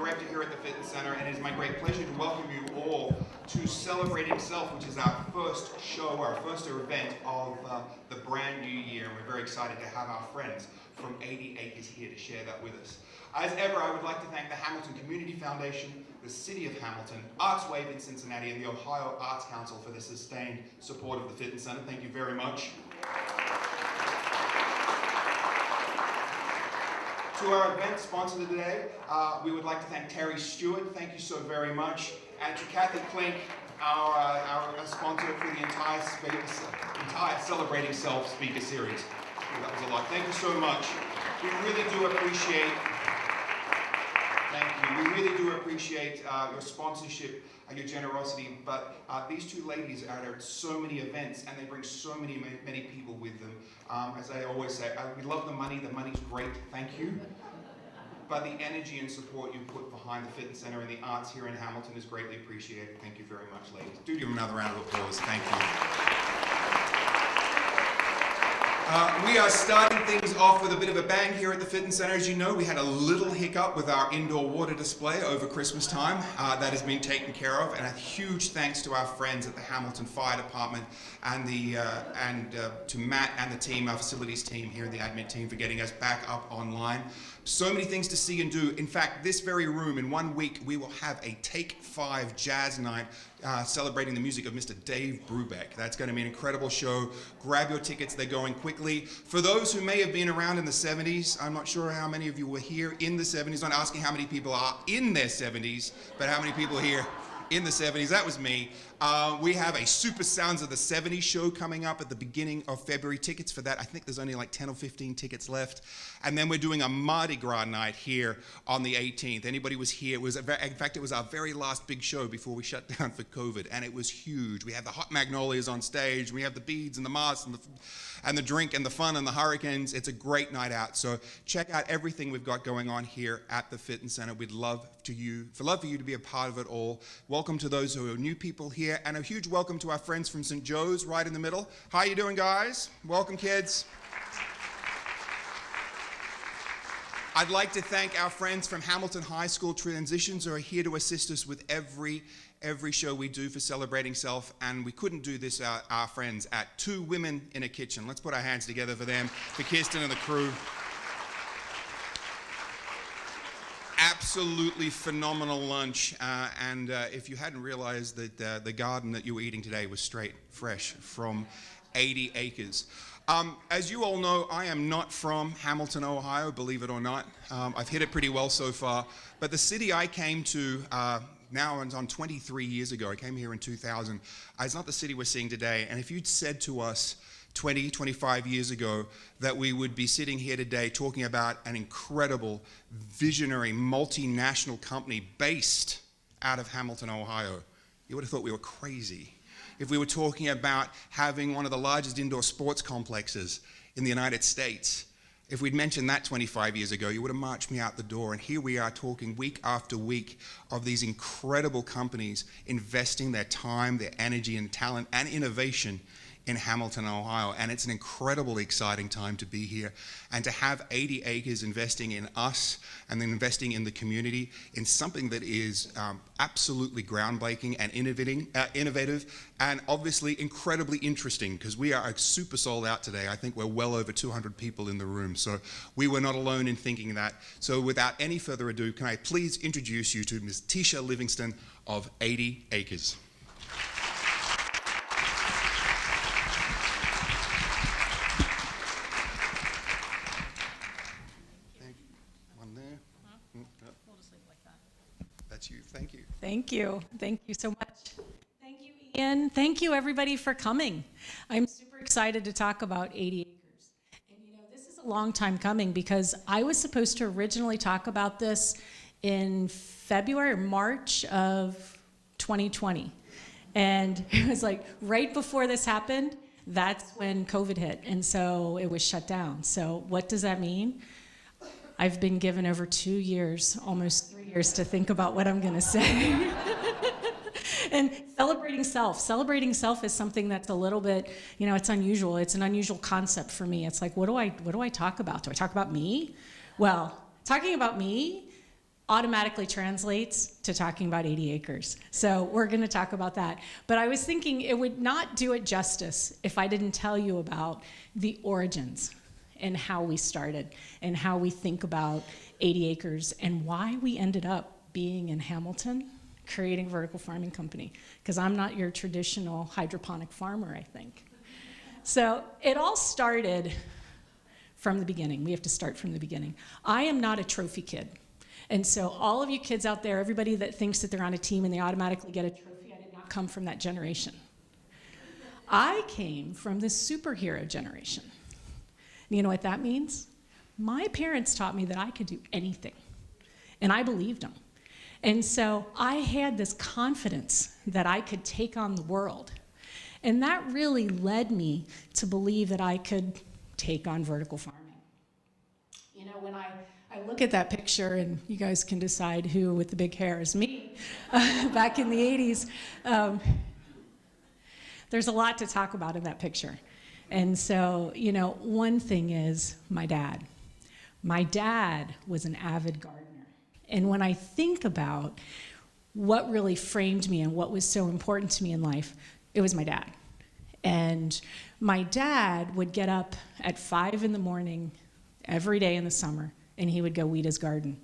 Director here at the Fitton Center, and it is my great pleasure to welcome you all to Celebrating Self, which is our first show, our first event of the brand new year, and we're very excited to have our friends from 80 Acres here to share that with us. As ever, I would like to thank the Hamilton Community Foundation, the City of Hamilton, Arts Wave in Cincinnati, and the Ohio Arts Council for the sustained support of the Fitton Center. Thank you very much. To our event sponsor today, we would like to thank Terry Stewart. Thank you so very much. And to Kathy Klink, our sponsor for the entire Celebrating Self speaker series. That was a lot. Thank you so much. We really do appreciate. Thank you. We really do appreciate your sponsorship and your generosity. But these two ladies are at so many events, and they bring so many people with them. As I always say, we love the money. The money's great. Thank you. But the energy and support you put behind the Fitton Center and the arts here in Hamilton is greatly appreciated. Thank you very much, ladies. Do give them another round of applause. Thank you. We are starting things off with a bit of a bang here at the Fitton Center. As you know, we had a little hiccup with our indoor water display over Christmas time. That has been taken care of, and a huge thanks to our friends at the Hamilton Fire Department and to Matt and the team, our facilities team here, the admin team, for getting us back up online. So many things to see and do. In fact, this very room, in 1 week, we will have a Take 5 jazz night celebrating the music of Mr. Dave Brubeck. That's going to be an incredible show. Grab your tickets, they're going quickly. For those who may have been around in the 70s, I'm not sure how many of you were here in the 70s. I'm not asking how many people are in their 70s, but how many people are here in the 70s. That was me. We have a Super Sounds of the 70s show coming up at the beginning of February. Tickets for that, I think there's only like 10 or 15 tickets left. And then we're doing a Mardi Gras night here on the 18th. Anybody was here? In fact, it was our very last big show before we shut down for COVID, and it was huge. We have the Hot Magnolias on stage. We have the beads and the masks and the drink and the fun and the hurricanes. It's a great night out. So check out everything we've got going on here at the Fitton Center. We'd love for you to be a part of it all. Welcome to those who are new people here, and a huge welcome to our friends from St. Joe's right in the middle. How you doing, guys? Welcome, kids. I'd like to thank our friends from Hamilton High School Transitions who are here to assist us with every show we do for Celebrating Self, and we couldn't do this without our friends at Two Women in a Kitchen. Let's put our hands together for them, for Kirsten and the crew. Absolutely phenomenal lunch, and if you hadn't realized that the garden that you were eating today was straight, fresh from 80 Acres. As you all know, I am not from Hamilton, Ohio, believe it or not. I've hit it pretty well so far, but the city I came to now on 23 years ago, I came here in 2000, it's not the city we're seeing today, and if you'd said to us 25 years ago that we would be sitting here today talking about an incredible, visionary, multinational company based out of Hamilton, Ohio, you would have thought we were crazy. If we were talking about having one of the largest indoor sports complexes in the United States, if we'd mentioned that 25 years ago, you would have marched me out the door. And here we are talking week after week of these incredible companies investing their time, their energy and talent and innovation in Hamilton, Ohio, and it's an incredibly exciting time to be here, and to have 80 Acres investing in us and then investing in the community in something that is absolutely groundbreaking and innovative, and obviously incredibly interesting, because we are super sold out today. I think we're well over 200 people in the room, so we were not alone in thinking that. So without any further ado, can I please introduce you to Ms. Tisha Livingston of 80 Acres. Thank you. Thank you. Thank you so much. Thank you, Ian. Thank you, everybody, for coming. I'm super excited to talk about 80 Acres. And you know, this is a long time coming, because I was supposed to originally talk about this in February or March of 2020. And it was like right before this happened, that's when COVID hit. And so it was shut down. So what does that mean? I've been given over 2 years, almost 3 years, to think about what I'm going to say. And celebrating self is something that's a little bit, you know, it's unusual. It's an unusual concept for me. It's like, what do I talk about? Do I talk about me? Well, talking about me automatically translates to talking about 80 acres. So we're going to talk about that. But I was thinking it would not do it justice if I didn't tell you about the origins and how we started and how we think about 80 acres and why we ended up being in Hamilton creating a vertical farming company, because I'm not your traditional hydroponic farmer, I think. So it all started from the beginning. We have to start from the beginning. I am not a trophy kid. And so all of you kids out there, everybody that thinks that they're on a team and they automatically get a trophy, I did not come from that generation. I came from the superhero generation. And you know what that means? My parents taught me that I could do anything, and I believed them. And so I had this confidence that I could take on the world. And that really led me to believe that I could take on vertical farming. You know, when I look at that picture, and you guys can decide who with the big hair is me, back in the 80s, there's a lot to talk about in that picture. And so, you know, one thing is my dad. My dad was an avid gardener. And when I think about what really framed me and what was so important to me in life, it was my dad. And my dad would get up at 5 in the morning every day in the summer, and he would go weed his garden.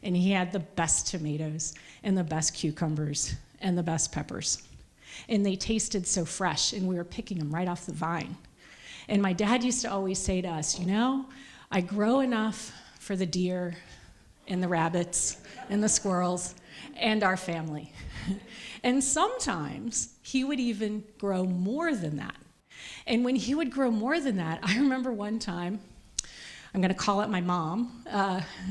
And he had the best tomatoes and the best cucumbers and the best peppers. And they tasted so fresh, and we were picking them right off the vine. And my dad used to always say to us, you know, I grow enough for the deer and the rabbits and the squirrels and our family. And sometimes he would even grow more than that. And when he would grow more than that, I remember one time, I'm going to call it my mom.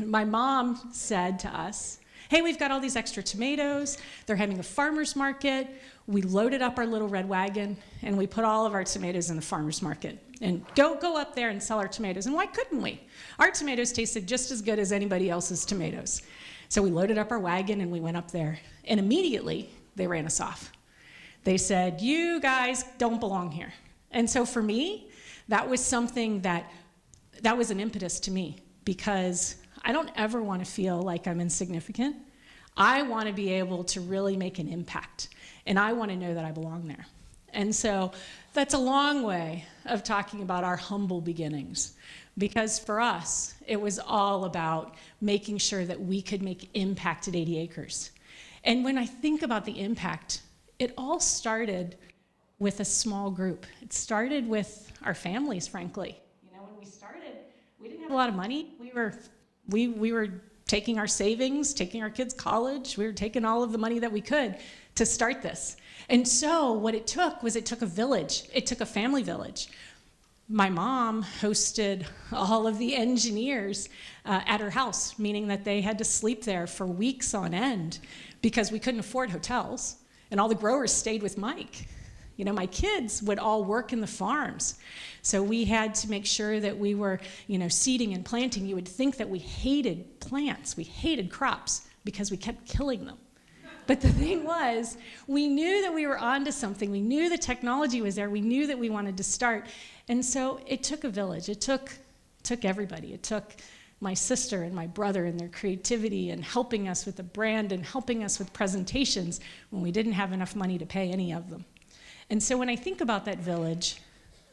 My mom said to us, hey, we've got all these extra tomatoes. They're having a farmer's market. We loaded up our little red wagon, and we put all of our tomatoes in the farmer's market. And go up there and sell our tomatoes. And why couldn't we? Our tomatoes tasted just as good as anybody else's tomatoes. So we loaded up our wagon, and we went up there. And immediately, they ran us off. They said, you guys don't belong here. And so for me, that was something that was an impetus to me, because I don't ever want to feel like I'm insignificant. I want to be able to really make an impact, and I want to know that I belong there. And so that's a long way of talking about our humble beginnings, because for us, it was all about making sure that we could make impact at 80 acres. And when I think about the impact, it all started with a small group. It started with our families, frankly. You know, when we started, we didn't have a lot of money. We were taking our savings, taking our kids' college. We were taking all of the money that we could to start this. And so what it took was, it took a village. It took a family village. My mom hosted all of the engineers at her house, meaning that they had to sleep there for weeks on end because we couldn't afford hotels, and all the growers stayed with Mike. You know, my kids would all work in the farms. So we had to make sure that we were, you know, seeding and planting. You would think that we hated plants, we hated crops, because we kept killing them. But the thing was, we knew that we were onto something. We knew the technology was there. We knew that we wanted to start. And so it took a village. It took everybody. It took my sister and my brother and their creativity and helping us with the brand and helping us with presentations when we didn't have enough money to pay any of them. And so when I think about that village,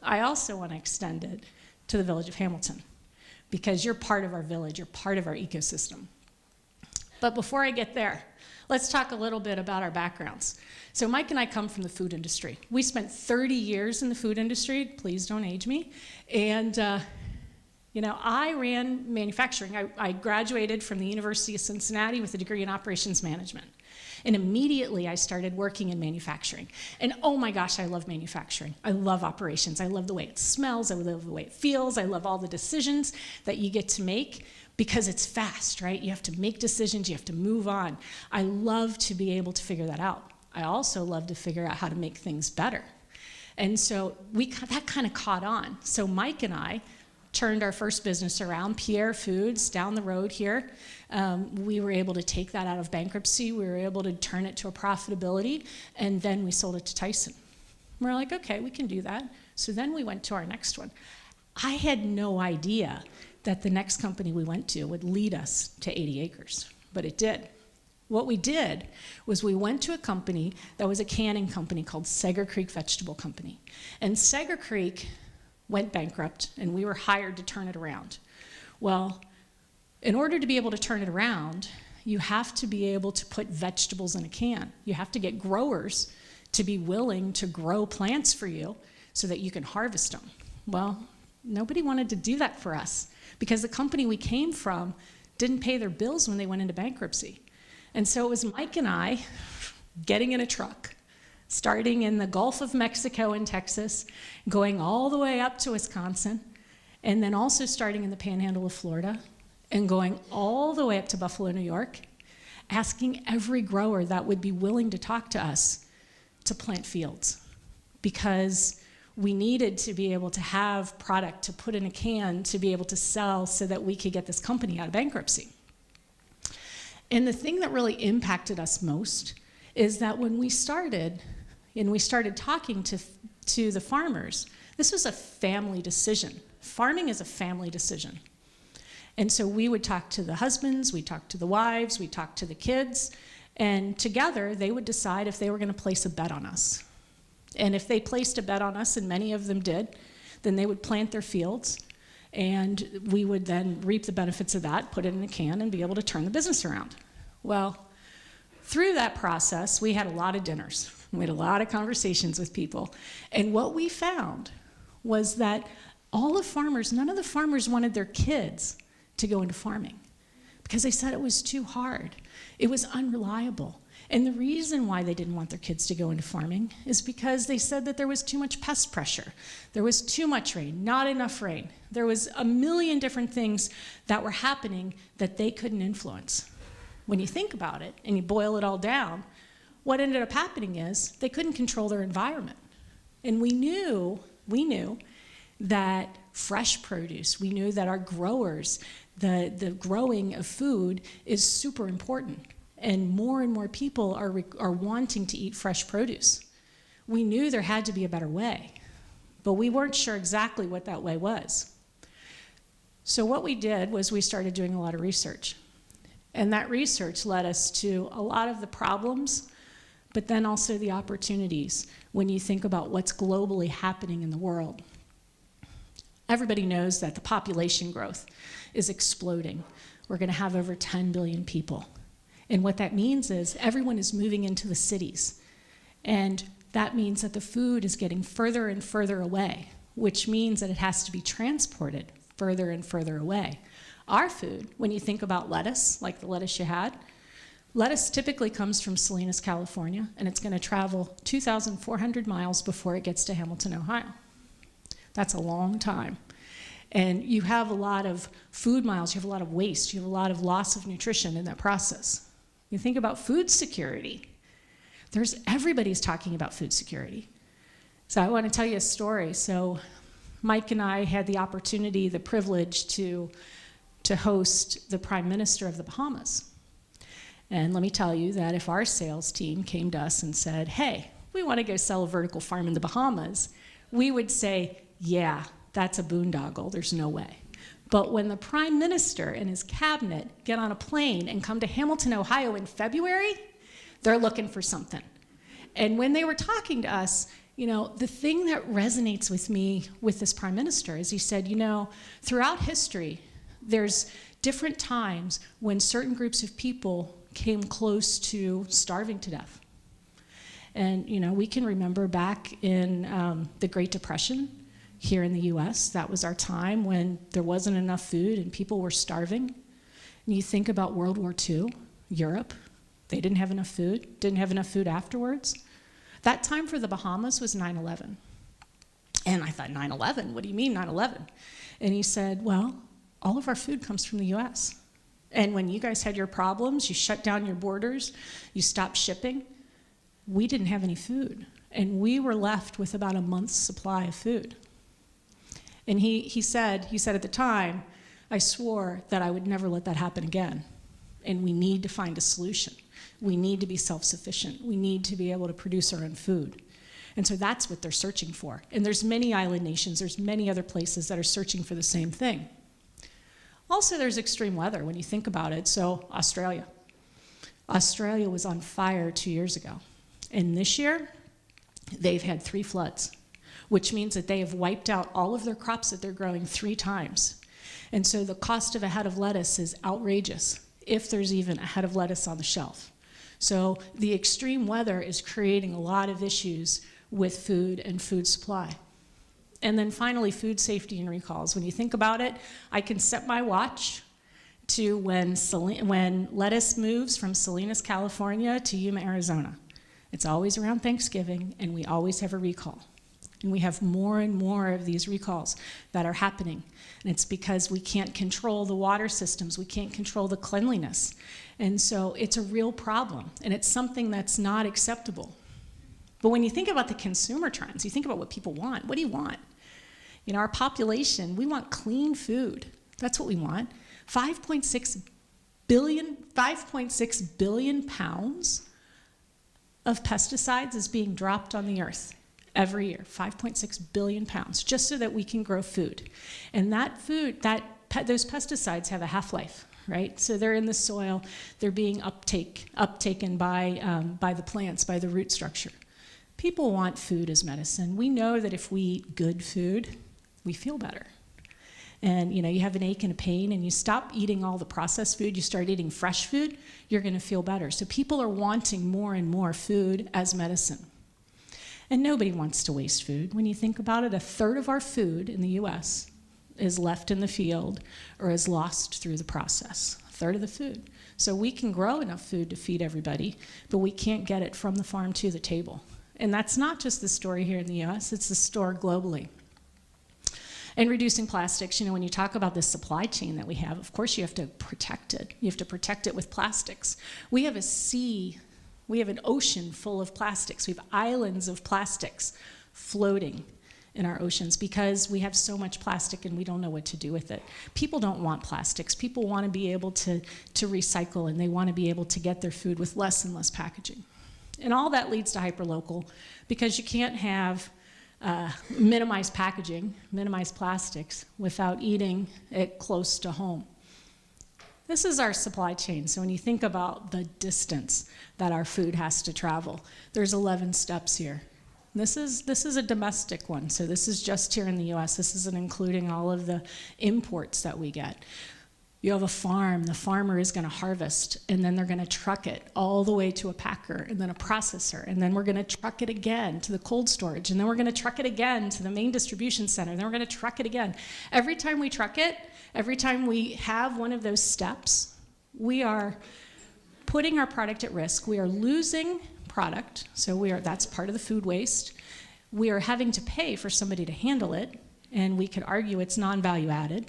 I also want to extend it to the village of Hamilton, because you're part of our village, you're part of our ecosystem. But before I get there, let's talk a little bit about our backgrounds. So Mike and I come from the food industry. We spent 30 years in the food industry. Please don't age me. And you know, I ran manufacturing. I graduated from the University of Cincinnati with a degree in operations management. And immediately I started working in manufacturing. And oh my gosh, I love manufacturing. I love operations. I love the way it smells. I love the way it feels. I love all the decisions that you get to make, because it's fast, right? You have to make decisions. You have to move on. I love to be able to figure that out. I also love to figure out how to make things better. And so that kind of caught on. So Mike and I turned our first business around, Pierre Foods, down the road here. We were able to take that out of bankruptcy. We were able to turn it to a profitability, and then we sold it to Tyson. We're like, okay, we can do that. So then we went to our next one. I had no idea that the next company we went to would lead us to 80 acres. but it did. What we did was we went to a company that was a canning company called Sager Creek Vegetable Company. And Sager Creek went bankrupt, and we were hired to turn it around. Well, in order to be able to turn it around, you have to be able to put vegetables in a can. You have to get growers to be willing to grow plants for you so that you can harvest them. Well, nobody wanted to do that for us because the company we came from didn't pay their bills when they went into bankruptcy. And so it was Mike and I getting in a truck, starting in the Gulf of Mexico and Texas, going all the way up to Wisconsin, and then also starting in the Panhandle of Florida, and going all the way up to Buffalo, New York, asking every grower that would be willing to talk to us to plant fields, because we needed to be able to have product to put in a can to be able to sell so that we could get this company out of bankruptcy. And the thing that really impacted us most is that when we started, and we started talking to the farmers, this was a family decision. Farming is a family decision. And so we would talk to the husbands, we'd talk to the wives, we'd talk to the kids, and together they would decide if they were going to place a bet on us. And if they placed a bet on us, and many of them did, then they would plant their fields, and we would then reap the benefits of that, put it in a can, and be able to turn the business around. Well, through that process, we had a lot of dinners. We had a lot of conversations with people. And what we found was that all the farmers, none of the farmers wanted their kids to go into farming because they said it was too hard. It was unreliable. And the reason why they didn't want their kids to go into farming is because they said that there was too much pest pressure. There was too much rain, not enough rain. There was a million different things that were happening that they couldn't influence. When you think about it and you boil it all down, what ended up happening is they couldn't control their environment. And we knew that fresh produce, we knew that our growers, the growing of food is super important. And more people are wanting to eat fresh produce. We knew there had to be a better way, but we weren't sure exactly what that way was. So what we did was we started doing a lot of research. And that research led us to a lot of the problems, but then also the opportunities when you think about what's globally happening in the world. Everybody knows that the population growth is exploding. We're going to have over 10 billion people. And what that means is everyone is moving into the cities. And that means that the food is getting further and further away, which means that it has to be transported further and further away. Our food, when you think about lettuce, like the lettuce you had, lettuce typically comes from Salinas, California, and it's going to travel 2,400 miles before it gets to Hamilton, Ohio. That's a long time. And you have a lot of food miles, you have a lot of waste, you have a lot of loss of nutrition in that process. You think about food security. Everybody's talking about food security. So I want to tell you a story. So Mike and I had the opportunity, the privilege to host the Prime Minister of the Bahamas. And let me tell you that if our sales team came to us and said, hey, we want to go sell a vertical farm in the Bahamas, we would say, yeah, that's a boondoggle, there's no way. But when the Prime Minister and his cabinet get on a plane and come to Hamilton, Ohio in February, they're looking for something. And when they were talking to us, the thing that resonates with me with this Prime Minister is he said, throughout history, there's different times when certain groups of people came close to starving to death. And, we can remember back in the Great Depression here in the US, that was our time when there wasn't enough food and people were starving. And you think about World War II, Europe, they didn't have enough food afterwards. That time for the Bahamas was 9/11. And I thought, 9/11? What do you mean 9/11? And he said, well, all of our food comes from the US. And when you guys had your problems, you shut down your borders, you stopped shipping, we didn't have any food. And we were left with about a month's supply of food. And he said at the time, I swore that I would never let that happen again. And we need to find a solution. We need to be self-sufficient. We need to be able to produce our own food. And so that's what they're searching for. And there's many island nations, there's many other places that are searching for the same thing. Also, there's extreme weather when you think about it. So Australia, Australia was on fire 2 years ago. And this year, they've had 3 floods, which means that they have wiped out all of their crops that they're growing 3 times. And so the cost of a head of lettuce is outrageous, if there's even a head of lettuce on the shelf. So the extreme weather is creating a lot of issues with food and food supply. And then finally, food safety and recalls. When you think about it, I can set my watch to when lettuce moves from Salinas, California to Yuma, Arizona. It's always around Thanksgiving, and we always have a recall. And we have more and more of these recalls that are happening. And it's because we can't control the water systems. We can't control the cleanliness. And so it's a real problem, and it's something that's not acceptable. But when you think about the consumer trends, you think about what people want. What do you want? You know, our population, we want clean food. That's what we want. 5.6 billion pounds of pesticides is being dropped on the earth every year, 5.6 billion pounds, just so that we can grow food. And that food, those pesticides have a half-life, right? So they're in the soil, they're being uptaken by the plants, by the root structure. People want food as medicine. We know that if we eat good food, we feel better. And you know, you have an ache and a pain, and you stop eating all the processed food, you start eating fresh food, you're gonna feel better. So people are wanting more and more food as medicine. And nobody wants to waste food. When you think about it, 1/3 of our food in the US is left in the field or is lost through the process. 1/3 of the food. So we can grow enough food to feed everybody, but we can't get it from the farm to the table. And that's not just the story here in the US, it's the story globally. And reducing plastics, you know, when you talk about the supply chain that we have, of course you have to protect it. You have to protect it with plastics. We have a sea, we have an ocean full of plastics. We have islands of plastics floating in our oceans because we have so much plastic and we don't know what to do with it. People don't want plastics. People want to be able to recycle, and they want to be able to get their food with less and less packaging. And all that leads to hyperlocal, because you can't have minimized packaging, minimized plastics, without eating it close to home. This is our supply chain. So when you think about the distance that our food has to travel, there's 11 steps here. This is a domestic one. So this is just here in the US. This isn't including all of the imports that we get. You have a farm, the farmer is gonna harvest, and then they're gonna truck it all the way to a packer, and then a processor, and then we're gonna truck it again to the cold storage, and then we're gonna truck it again to the main distribution center, and then we're gonna truck it again. Every time we truck it, every time we have one of those steps, we are putting our product at risk. We are losing product, so that's part of the food waste. We are having to pay for somebody to handle it, and we could argue it's non-value added,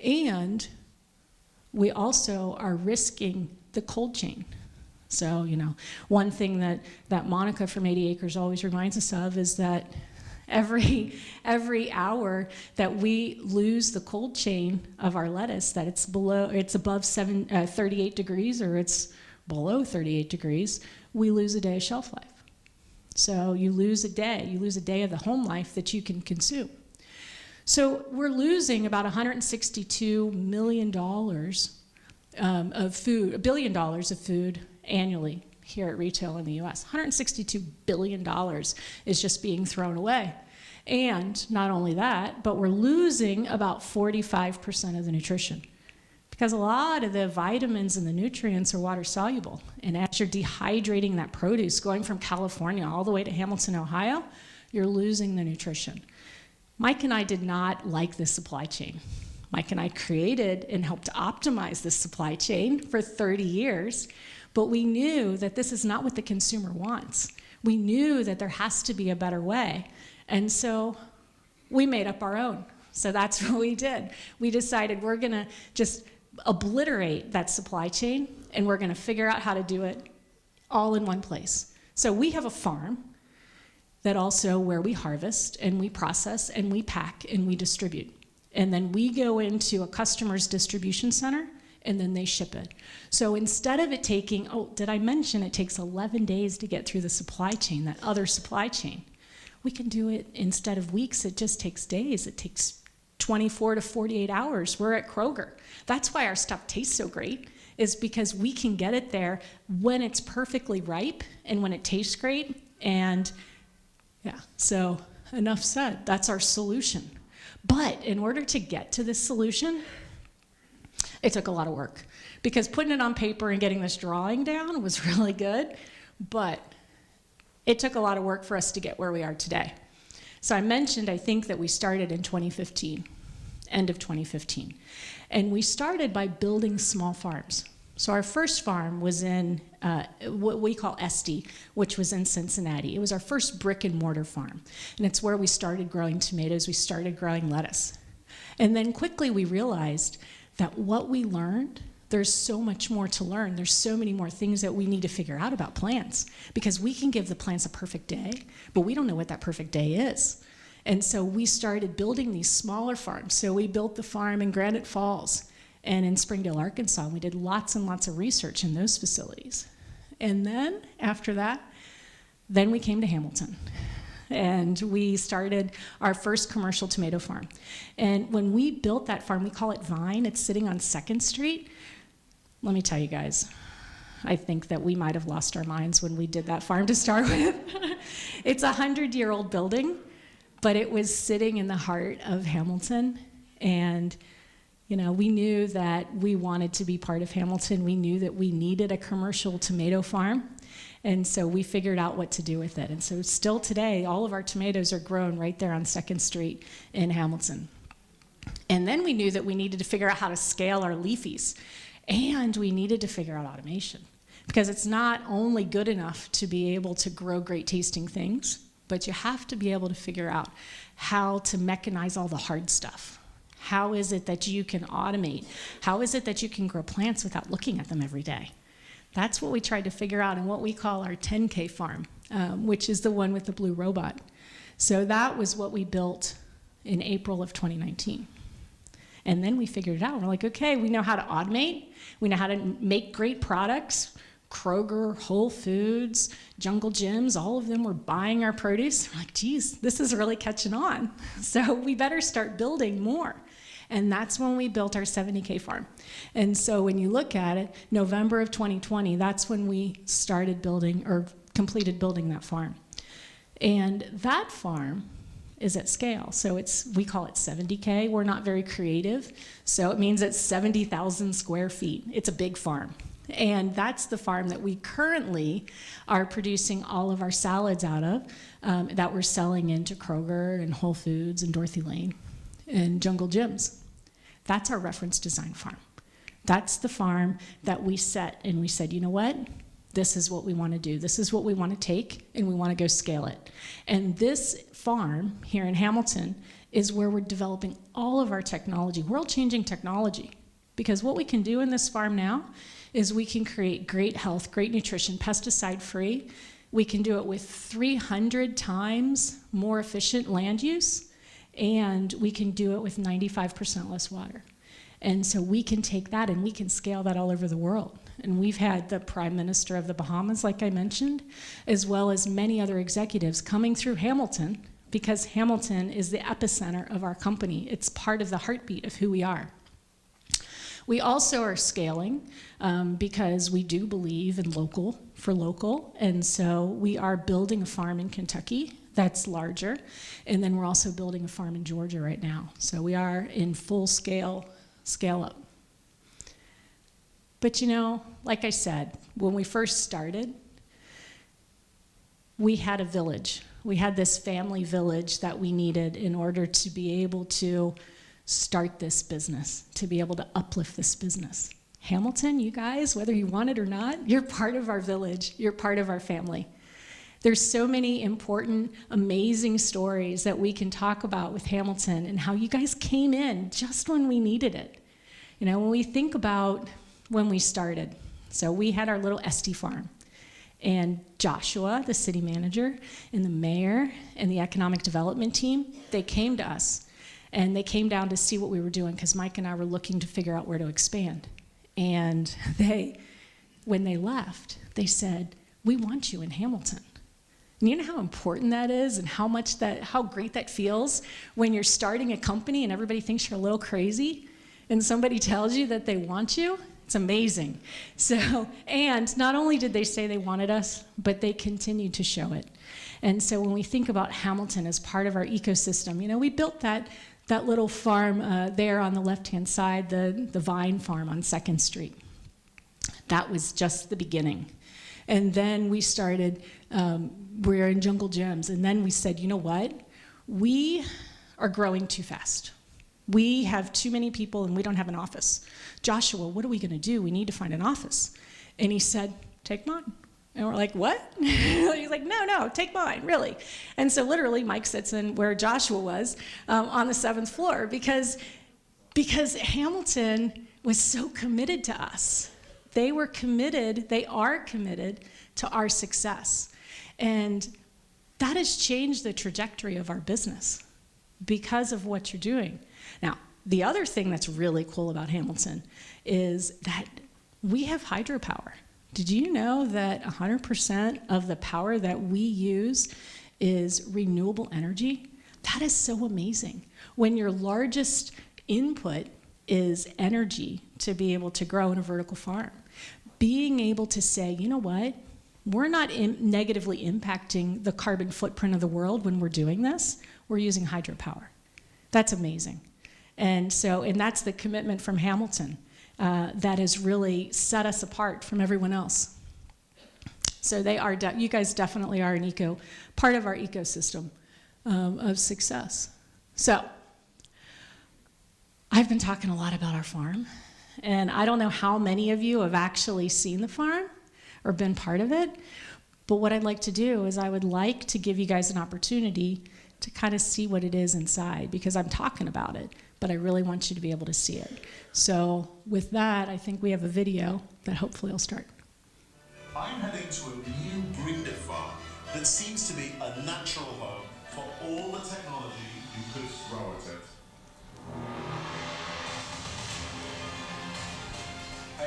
and we also are risking the cold chain. So, you know, one thing that Monica from 80 Acres always reminds us of is that every hour that we lose the cold chain of our lettuce, that it's above 38 degrees or it's below 38 degrees, we lose a day of shelf life. So you lose a day of the home life that you can consume. So we're losing about $162 million of food, $1 billion of food annually here at retail in the US. $162 billion is just being thrown away. And not only that, but we're losing about 45% of the nutrition, because a lot of the vitamins and the nutrients are water soluble. And as you're dehydrating that produce, going from California all the way to Hamilton, Ohio, you're losing the nutrition. Mike and I did not like this supply chain. Mike and I created and helped optimize this supply chain for 30 years, but we knew that this is not what the consumer wants. We knew that there has to be a better way, and so we made up our own. So that's what we did. We decided we're gonna just obliterate that supply chain, and we're gonna figure out how to do it all in one place. So we have a farm that also where we harvest and we process and we pack and we distribute. And then we go into a customer's distribution center and then they ship it. So instead of it taking, oh, did I mention it takes 11 days to get through the supply chain, that other supply chain? We can do it instead of weeks, it just takes days. It takes 24 to 48 hours. We're at Kroger. That's why our stuff tastes so great, is because we can get it there when it's perfectly ripe and when it tastes great. And yeah, so enough said. That's our solution. But in order to get to this solution, it took a lot of work, because putting it on paper and getting this drawing down was really good, but it took a lot of work for us to get where we are today. So I mentioned, I think, that we started in 2015, end of 2015. And we started by building small farms. So our first farm was in what we call Esty, which was in Cincinnati. It was our first brick and mortar farm. And it's where we started growing tomatoes, we started growing lettuce. And then quickly we realized that what we learned, there's so much more to learn. There's so many more things that we need to figure out about plants, because we can give the plants a perfect day, but we don't know what that perfect day is. And so we started building these smaller farms. So we built the farm in Granite Falls and in Springdale, Arkansas. We did lots and lots of research in those facilities. And then after that, then we came to Hamilton. And we started our first commercial tomato farm. And when we built that farm, we call it Vine. It's sitting on 2nd Street. Let me tell you guys, I think that we might have lost our minds when we did that farm to start with. It's a 100-year-old building, but it was sitting in the heart of Hamilton. And you know, we knew that we wanted to be part of Hamilton. We knew that we needed a commercial tomato farm. And so we figured out what to do with it. And so still today, all of our tomatoes are grown right there on 2nd Street in Hamilton. And then we knew that we needed to figure out how to scale our Leafies. And we needed to figure out automation. Because it's not only good enough to be able to grow great tasting things, but you have to be able to figure out how to mechanize all the hard stuff. How is it that you can automate? How is it that you can grow plants without looking at them every day? That's what we tried to figure out in what we call our 10K farm, which is the one with the blue robot. So that was what we built in April of 2019. And then we figured it out. We're like, okay, we know how to automate. We know how to make great products. Kroger, Whole Foods, Jungle Gyms, all of them were buying our produce. We're like, geez, this is really catching on. So we better start building more. And that's when we built our 70K farm. And so when you look at it, November of 2020, that's when we started building or completed building that farm. And that farm is at scale. So we call it 70K. We're not very creative. So it means it's 70,000 square feet. It's a big farm. And that's the farm that we currently are producing all of our salads out of, that we're selling into Kroger and Whole Foods and Dorothy Lane and Jungle Gyms. That's our reference design farm. That's the farm that we set and we said, you know what? This is what we want to do. This is what we want to take, and we want to go scale it. And this farm here in Hamilton is where we're developing all of our technology, world-changing technology. Because what we can do in this farm now is we can create great health, great nutrition, pesticide-free. We can do it with 300 times more efficient land use, and we can do it with 95% less water. And so we can take that and we can scale that all over the world. And we've had the Prime Minister of the Bahamas, like I mentioned, as well as many other executives coming through Hamilton, because Hamilton is the epicenter of our company. It's part of the heartbeat of who we are. We also are scaling because we do believe in local for local, and so we are building a farm in Kentucky that's larger, and then we're also building a farm in Georgia right now. So we are in full scale up. But you know, like I said, when we first started, we had a village. We had this family village that we needed in order to be able to start this business, to be able to uplift this business. Hamilton, you guys, whether you want it or not, you're part of our village. You're part of our family. There's so many important, amazing stories that we can talk about with Hamilton and how you guys came in just when we needed it. You know, when we think about when we started, so we had our little Esty farm, and Joshua, the city manager, and the mayor, and the economic development team, they came to us. And they came down to see what we were doing because Mike and I were looking to figure out where to expand. And when they left, they said, we want you in Hamilton. And you know how important that is and how great that feels when you're starting a company and everybody thinks you're a little crazy and somebody tells you that they want you? It's amazing. So, and not only did they say they wanted us, but they continued to show it. And so when we think about Hamilton as part of our ecosystem, you know, we built that little farm there on the left-hand side, the Vine Farm on 2nd Street. That was just the beginning. And then we started, we're in Jungle Gems, and then we said, you know what? We are growing too fast. We have too many people and we don't have an office. Joshua, what are we gonna do? We need to find an office. And he said, take mine. And we're like, what? He's like, no, take mine, really. And so literally Mike sits in where Joshua was on the 7th floor because Hamilton was so committed to us. They are committed to our success. And that has changed the trajectory of our business because of what you're doing. Now, the other thing that's really cool about Hamilton is that we have hydropower. Did you know that 100% of the power that we use is renewable energy? That is so amazing. When your largest input is energy to be able to grow in a vertical farm, being able to say, you know what, we're not negatively impacting the carbon footprint of the world when we're doing this, we're using hydropower. That's amazing. And that's the commitment from Hamilton that has really set us apart from everyone else. So you guys definitely are part of our ecosystem of success. So I've been talking a lot about our farm, and I don't know how many of you have actually seen the farm or been part of it, but what I'd like to do is I would like to give you guys an opportunity to kind of see what it is inside, because I'm talking about it, but I really want you to be able to see it. So with that, I think we have a video that hopefully will start. I'm heading to a new breeder farm that seems to be a natural home for all the technology you could throw at it.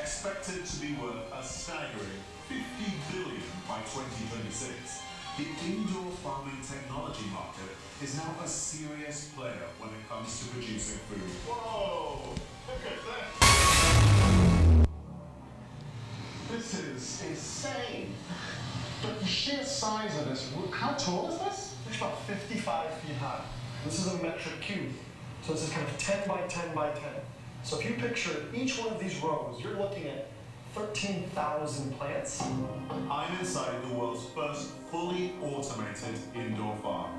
Expected to be worth a staggering $50 billion by 2026, the indoor farming technology market is now a serious player when it comes to producing food. Whoa! Look at that! This is insane! But the sheer size of this, how tall is this? It's about 55 feet high. This is a metric cube. So this is kind of 10 by 10 by 10. So if you picture each one of these rows, you're looking at 13,000 plants. I'm inside the world's first fully automated indoor farm.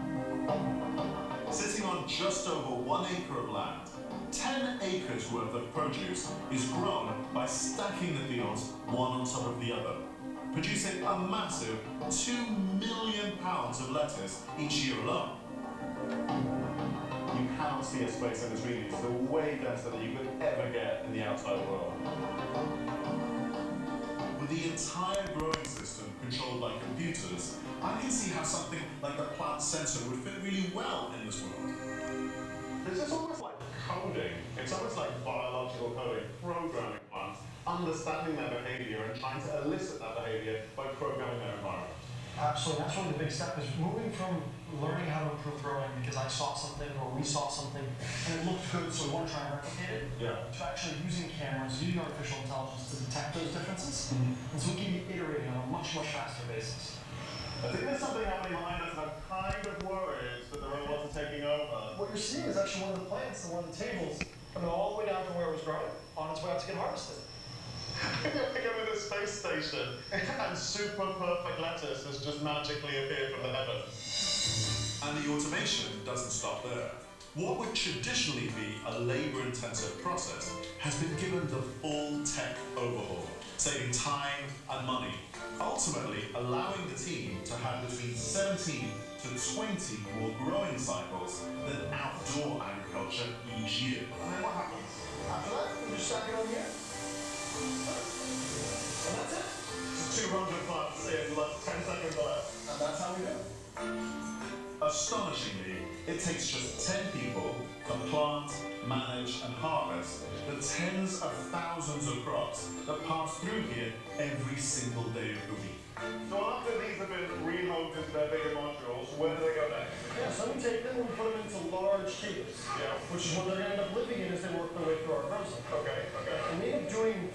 Sitting on just over 1 acre of land, 10 acres worth of produce is grown by stacking the fields one on top of the other, producing a massive 2 million pounds of lettuce each year alone. You cannot see a space in this region. It's way denser than you could ever get in the outside world. With the entire growing system controlled by computers, I can see how something like the plant sensor would fit really well in this world. This is almost like coding. It's almost like biological coding, programming plants, understanding their behavior and trying to elicit that behavior by programming their environment. Absolutely, that's one of the big steps, is moving from learning how to improve growing because I saw something or we saw something and it looked good, so we want to try and replicate it, to actually using cameras, using artificial intelligence to detect those differences. And so we can be iterating on a much, much faster basis. I think there's something happening behind us, and I'm kind of worried that the robots are taking over. What you're seeing is actually one of the plants and one of the tables coming all the way down from where it was growing on its way out to get harvested. Maybe I think I'm in a space station, and super perfect lettuce has just magically appeared from the heavens. And the automation doesn't stop there. What would traditionally be a labor-intensive process has been given the full tech overhaul, saving time and money, ultimately allowing the team to have between 17 to 20 more growing cycles than outdoor agriculture each year. And then what happens? After that, we just stack it on here. And that's it. So 200 plants in like 10 seconds or less. And that's how we do it. Astonishingly, it takes just 10 people to plant, manage and harvest the tens of thousands of crops that pass through here every single day of the week. So after these have been rehomed into their bigger modules, where do they go next? Yeah, so we take them and we put them into large cages, which is what they're going to end up living in as they work their way through our process. Okay. And we end up doing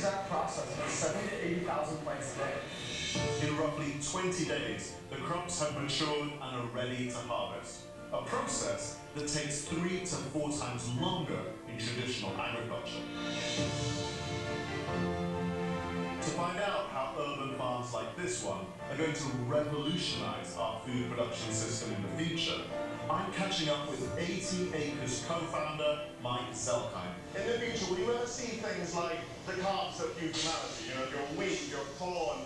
exact process is 70 to 80,000 plants a day. In roughly 20 days, the crops have matured and are ready to harvest. A process that takes 3 to 4 times longer in traditional agriculture. To find out how urban farms like this one are going to revolutionize our food production system in the future, I'm catching up with 80 Acres co-founder Mike Zelkheim. In the future, will you ever see things like the carbs of humanity? You know, your wheat, your corn,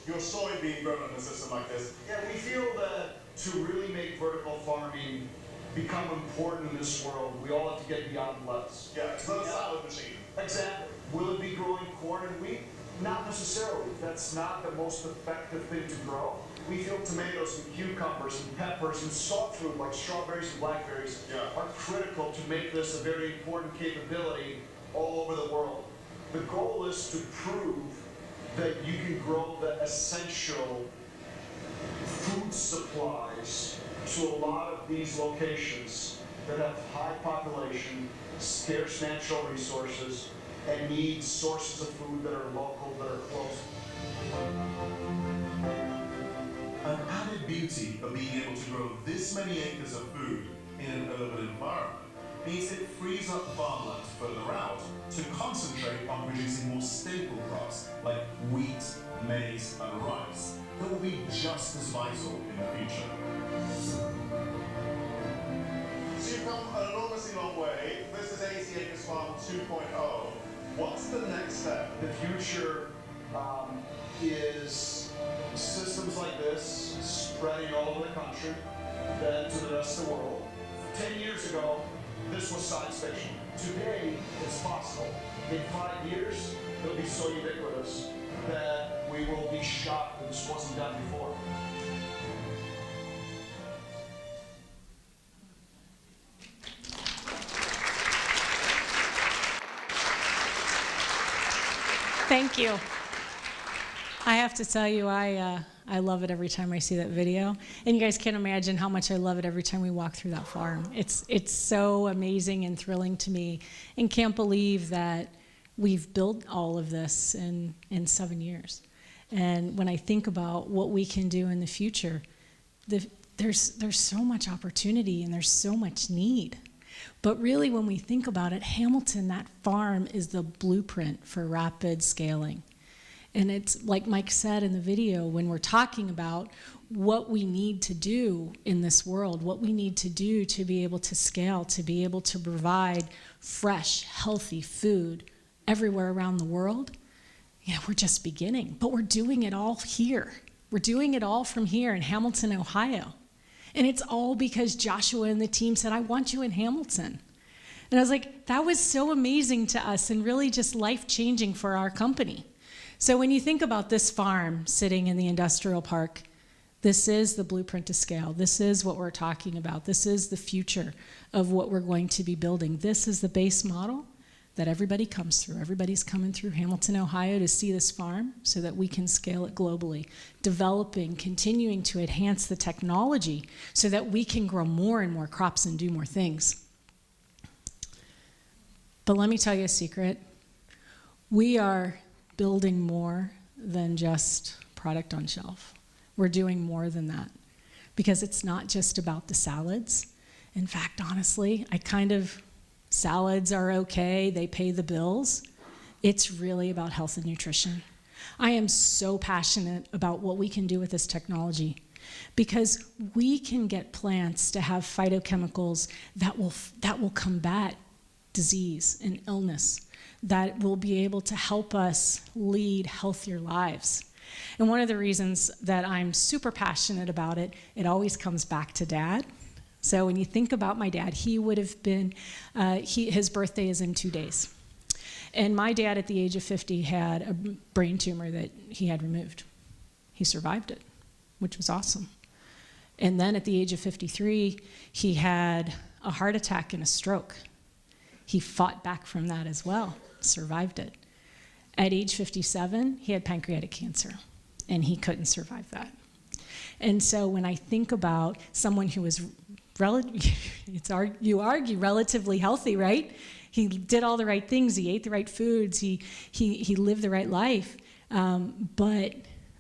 your soy being grown in a system like this? Yeah, we feel that to really make vertical farming become important in this world, we all have to get beyond lettuce. Yeah, it's not a salad machine. Exactly. Will it be growing corn and wheat? Not necessarily. That's not the most effective thing to grow. We feel tomatoes and cucumbers and peppers and salt fruit like strawberries and blackberries are critical to make this a very important capability all over the world. The goal is to prove that you can grow the essential food supplies to a lot of these locations that have high population, scarce natural resources, and need sources of food that are local, that are close. An added beauty of being able to grow this many acres of food in an urban environment means it frees up farmland further out to concentrate on producing more staple crops like wheat, maize, and rice that will be just as vital in the future. So you've come an enormously long way. This is 80 Acres Farm 2.0. What's the next step? The future is systems like this spreading all over the country, then to the rest of the world. 10 years ago, this was science fiction. Today, it's possible. In 5 years, it'll be so ubiquitous that we will be shocked that this wasn't done before. Thank you. I have to tell you, I love it every time I see that video. And you guys can't imagine how much I love it every time we walk through that farm. It's so amazing and thrilling to me, and can't believe that we've built all of this in 7 years. And when I think about what we can do in the future, there's so much opportunity and there's so much need. But really, when we think about it, Hamilton, that farm, is the blueprint for rapid scaling. And it's like Mike said in the video, when we're talking about what we need to do in this world, what we need to do to be able to scale, to be able to provide fresh, healthy food everywhere around the world, we're just beginning. But we're doing it all here. We're doing it all from here in Hamilton, Ohio. And it's all because Joshua and the team said, I want you in Hamilton. And I was like, that was so amazing to us and really just life-changing for our company. So when you think about this farm sitting in the industrial park, this is the blueprint to scale. This is what we're talking about. This is the future of what we're going to be building. This is the base model that everybody comes through. Everybody's coming through Hamilton, Ohio to see this farm so that we can scale it globally, developing, continuing to enhance the technology so that we can grow more and more crops and do more things. But let me tell you a secret. We are building more than just product on shelf. We're doing more than that because it's not just about the salads. In fact, honestly, salads are okay, they pay the bills. It's really about health and nutrition. I am so passionate about what we can do with this technology because we can get plants to have phytochemicals that will combat disease and illness, that will be able to help us lead healthier lives. And one of the reasons that I'm super passionate about it, it always comes back to Dad. So when you think about my dad, he would have been, his birthday is in 2 days. And my dad at the age of 50 had a brain tumor that he had removed. He survived it, which was awesome. And then at the age of 53, he had a heart attack and a stroke. He fought back from that as well, survived it. At age 57, he had pancreatic cancer, and he couldn't survive that. And so when I think about someone who was you argue relatively healthy, right? He did all the right things. He ate the right foods. He lived the right life. But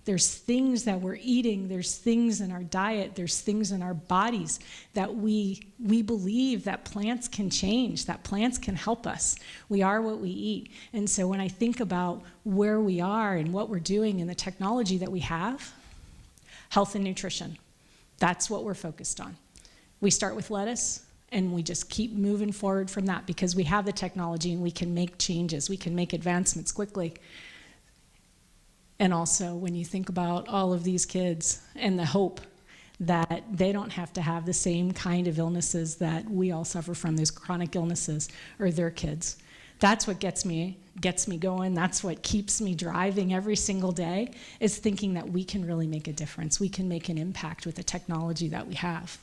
there's things that we're eating, there's things in our diet, there's things in our bodies that we believe that plants can change, that plants can help us. We are what we eat. And so when I think about where we are and what we're doing and the technology that we have, health and nutrition, that's what we're focused on. We start with lettuce, and we just keep moving forward from that because we have the technology and we can make changes, we can make advancements quickly. And also, when you think about all of these kids and the hope that they don't have to have the same kind of illnesses that we all suffer from, those chronic illnesses, or their kids. That's what gets me going. That's what keeps me driving every single day, is thinking that we can really make a difference. We can make an impact with the technology that we have.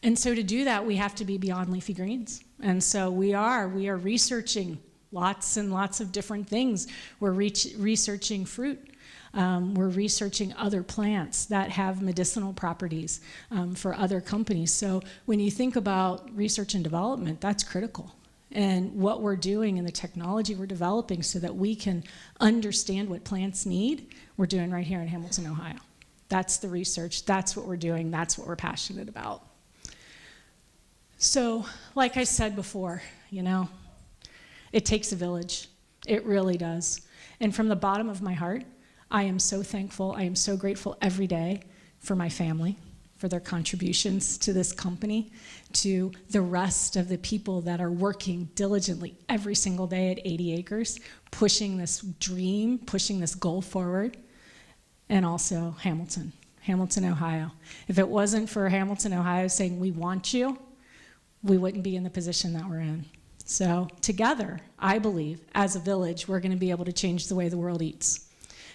And so to do that, we have to be beyond leafy greens. And so we are researching lots and lots of different things. We're researching fruit. We're researching other plants that have medicinal properties for other companies. So when you think about research and development, that's critical. And what we're doing and the technology we're developing so that we can understand what plants need, we're doing right here in Hamilton, Ohio. That's the research. That's what we're doing. That's what we're passionate about. So, like I said before, it takes a village. It really does. And from the bottom of my heart, I am so thankful, I am so grateful every day for my family, for their contributions to this company, to the rest of the people that are working diligently every single day at 80 Acres, pushing this dream, pushing this goal forward, and also Hamilton, Ohio. If it wasn't for Hamilton, Ohio saying, we want you, we wouldn't be in the position that we're in. So together, I believe, as a village, we're going to be able to change the way the world eats.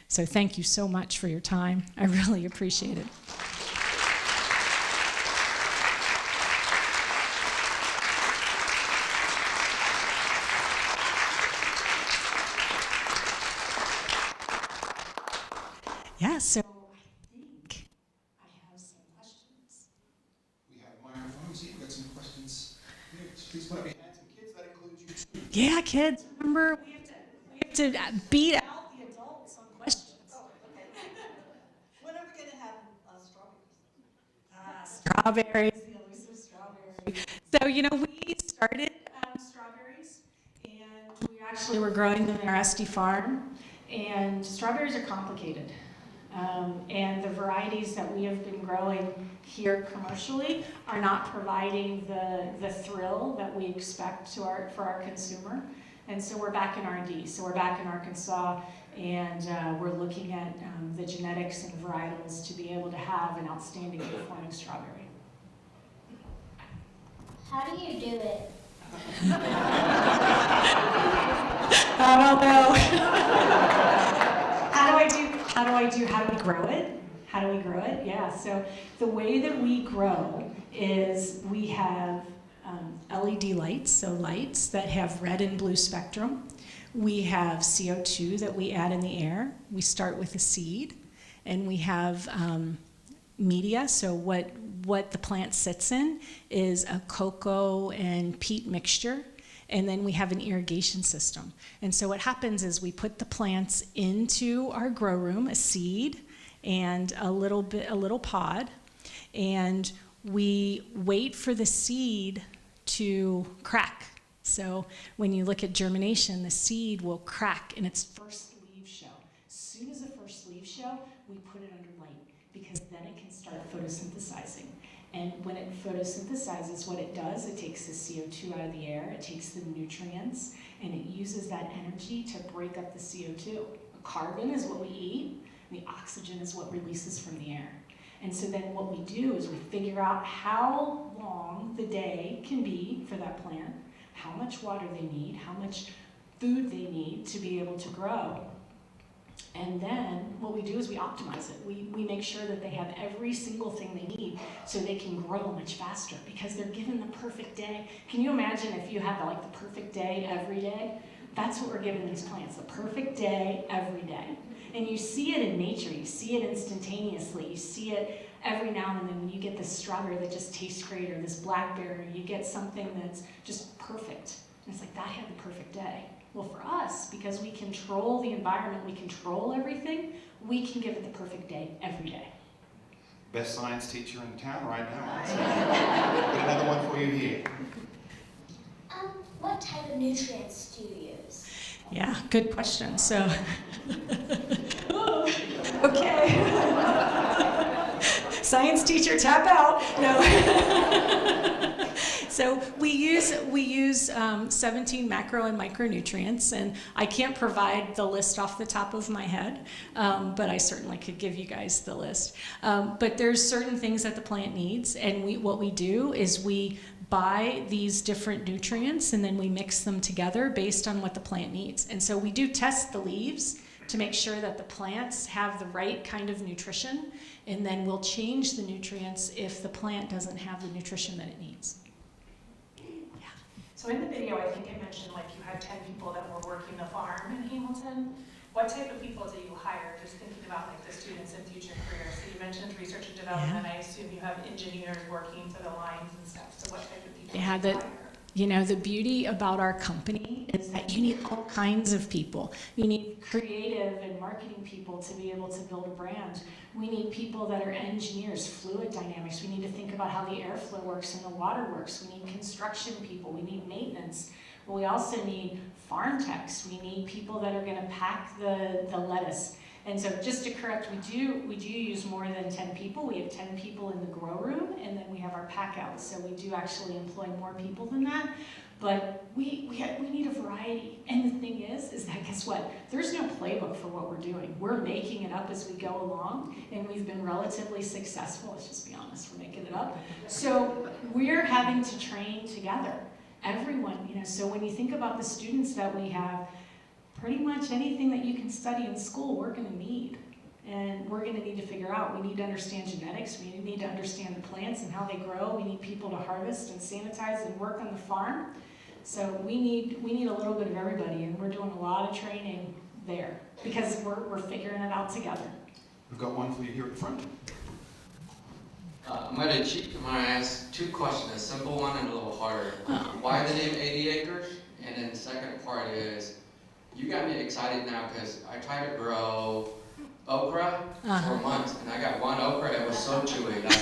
So thank you so much for your time. I really appreciate it. Yeah, so I think I have some questions. We have microphones. You've got some questions. Please put up your hands. And kids, that includes you too. Yeah, kids, remember, we have to beat out the adults on questions. Oh, okay. When are we going to have strawberries? Strawberries, the elusive strawberry. So, we started strawberries, and we actually were growing them in our SD farm, and strawberries are complicated. And the varieties that we have been growing here commercially are not providing the thrill that we expect for our consumer. And so we're back in R&D. So we're back in Arkansas, and we're looking at the genetics and varietals to be able to have an outstanding performing strawberry. How do you do it? I don't know. How do we grow it? How do we grow it? Yeah, so the way that we grow is we have LED lights, so lights that have red and blue spectrum. We have CO2 that we add in the air. We start with a seed, and we have media, so what the plant sits in is a cocoa and peat mixture. And then we have an irrigation system. And so what happens is we put the plants into our grow room, a seed and a little pod, and we wait for the seed to crack. So when you look at germination, the seed will crack in its first leaf show. As soon as the first leaf show, we put it under light because then it can start photosynthesizing. And when it photosynthesizes, what it does, it takes the CO2 out of the air, it takes the nutrients, and it uses that energy to break up the CO2. The carbon is what we eat, and the oxygen is what releases from the air. And so then what we do is we figure out how long the day can be for that plant, how much water they need, how much food they need to be able to grow. And then what we do is we optimize it. We make sure that they have every single thing they need so they can grow much faster because they're given the perfect day. Can you imagine if you had the perfect day every day? That's what we're giving these plants, the perfect day every day. And you see it in nature, you see it instantaneously, you see it every now and then when you get this strawberry that just tastes great or this blackberry, you get something that's just perfect perfect. And it's like, that had the perfect day. Well, for us, because we control the environment, we control everything, we can give it the perfect day every day. Best science teacher in town right now. Got another one for you here. What type of nutrients do you use? Yeah, good question. So, okay. Science teacher, tap out. No. So we use 17 macro and micronutrients, and I can't provide the list off the top of my head, but I certainly could give you guys the list. But there's certain things that the plant needs, and what we do is we buy these different nutrients and then we mix them together based on what the plant needs. And so we do test the leaves to make sure that the plants have the right kind of nutrition, and then we'll change the nutrients if the plant doesn't have the nutrition that it needs. So in the video, I think I mentioned like you had 10 people that were working the farm in Hamilton. What type of people do you hire? Just thinking about like the students in future careers. So you mentioned research and development. I assume you have engineers working for the lines and stuff. So what type of people do you hire? You know, the beauty about our company is that you need all kinds of people. You need creative and marketing people to be able to build a brand. We need people that are engineers, fluid dynamics. We need to think about how the airflow works and the water works. We need construction people. We need maintenance. But we also need farm techs. We need people that are going to pack the lettuce. And so just to correct, we do use more than 10 people. We have 10 people in the grow room, and then we have our pack outs. So we do actually employ more people than that. But we need a variety. And the thing is that guess what? There's no playbook for what we're doing. We're making it up as we go along, and we've been relatively successful. Let's just be honest, we're making it up. So we're having to train together. Everyone, you know, so when you think about the students that we have, pretty much anything that you can study in school, we're going to need. And we're going to need to figure out. We need to understand genetics. We need to understand the plants and how they grow. We need people to harvest and sanitize and work on the farm. So we need a little bit of everybody, and we're doing a lot of training there because we're figuring it out together. We've got one for you here at the front. I'm going to ask two questions, a simple one and a little harder. Why the name 80 acres? And then the second part is, you got me excited now because I tried to grow okra for months, and I got one okra that was so chewy that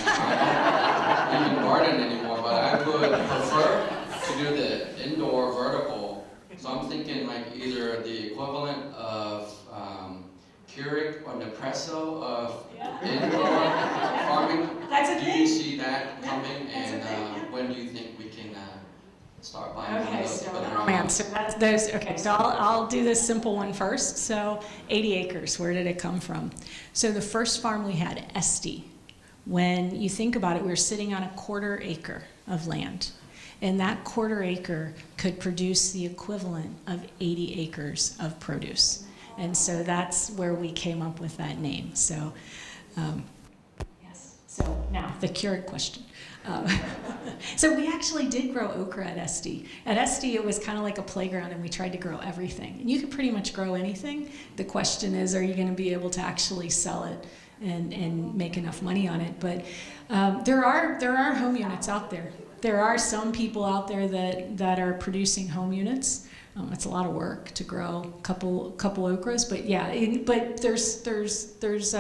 I don't even garden anymore, but I would prefer to do the indoor vertical. So I'm thinking like either the equivalent of Keurig or Nespresso of indoor farming. Do you see that coming, and when do you think we can start buying those? So I'll do this simple one first. So 80 acres, where did it come from? So the first farm we had, Esty. When you think about it, we were sitting on a 1/4 acre of land. And that 1/4 acre could produce the equivalent of 80 acres of produce. And so that's where we came up with that name. So, yes. So now the Keurig question. So we actually did grow okra at Esty. At Esty, it was kind of like a playground, and we tried to grow everything. And you could pretty much grow anything. The question is, are you going to be able to actually sell it and make enough money on it? But there are home units out there. There are some people out there that are producing home units. It's a lot of work to grow a couple okras, but yeah. But there's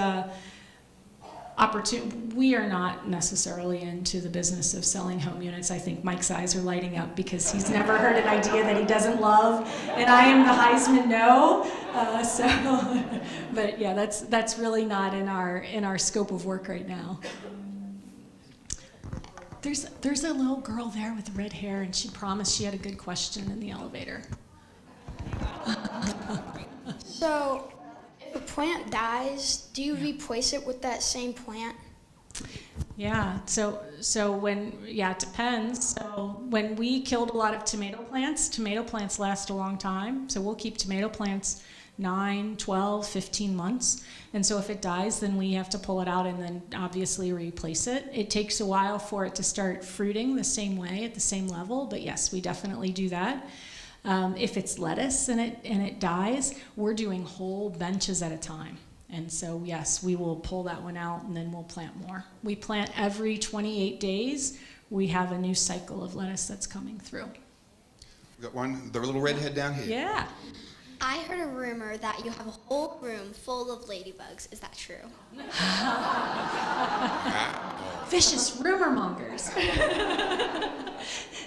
opportunity. We are not necessarily into the business of selling home units. I think Mike's eyes are lighting up because he's never heard an idea that he doesn't love, and I am the Heisman no. But yeah, that's really not in our scope of work right now. There's a little girl there with red hair, and she promised she had a good question in the elevator. So, if a plant dies, do you replace it with that same plant? Yeah, so it depends. So when we killed a lot of tomato plants last a long time. So we'll keep tomato plants 9, 12, 15 months. And so if it dies, then we have to pull it out and then obviously replace it. It takes a while for it to start fruiting the same way at the same level, but yes, we definitely do that. If it's lettuce and it dies, we're doing whole benches at a time. And so yes, we will pull that one out and then we'll plant more. We plant every 28 days. We have a new cycle of lettuce that's coming through. We've got one, the little redhead down here. Yeah. I heard a rumor that you have a whole room full of ladybugs. Is that true? Vicious rumor mongers.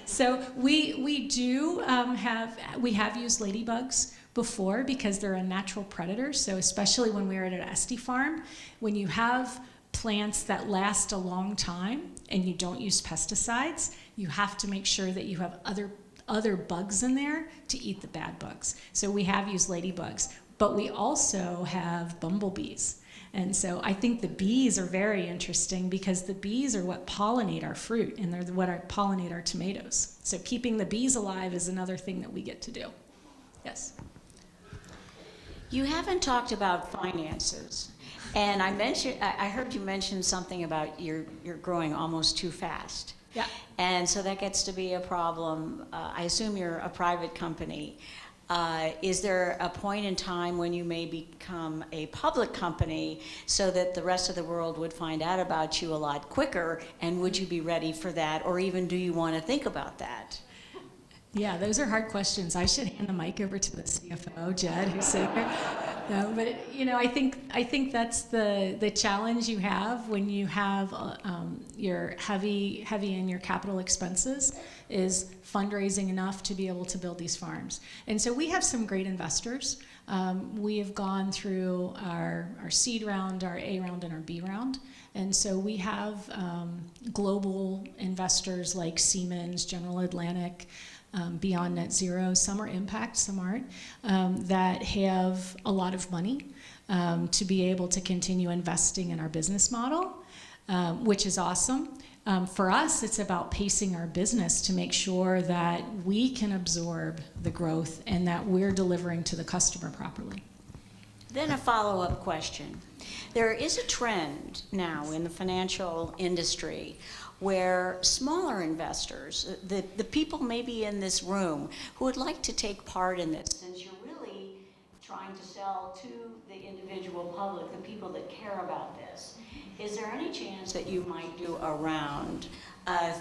So we do have used ladybugs before because they're a natural predator. So especially when we were at an Esty farm, when you have plants that last a long time and you don't use pesticides, you have to make sure that you have other bugs in there to eat the bad bugs. So we have used ladybugs, but we also have bumblebees. And so I think the bees are very interesting because the bees are what pollinate our fruit and they're what pollinate our tomatoes. So keeping the bees alive is another thing that we get to do. Yes. You haven't talked about finances. And I heard you mention something about you're growing almost too fast. Yeah. And so that gets to be a problem. I assume you're a private company. Is there a point in time when you may become a public company so that the rest of the world would find out about you a lot quicker? And would you be ready for that? Or even do you want to think about that? Yeah, those are hard questions. I should hand the mic over to the CFO, Jed, who's sitting here. No, but I think that's the challenge you have when you have your heavy in your capital expenses is fundraising enough to be able to build these farms. And so we have some great investors. We have gone through our seed round, our A round, and our B round. And so we have global investors like Siemens, General Atlantic, Beyond Net Zero, some are impact, some aren't, that have a lot of money to be able to continue investing in our business model, which is awesome. For us, it's about pacing our business to make sure that we can absorb the growth and that we're delivering to the customer properly. Then a follow-up question. There is a trend now in the financial industry where smaller investors, the people maybe in this room who would like to take part in this, since you're really trying to sell to the individual public, the people that care about this, is there any chance that you might do a round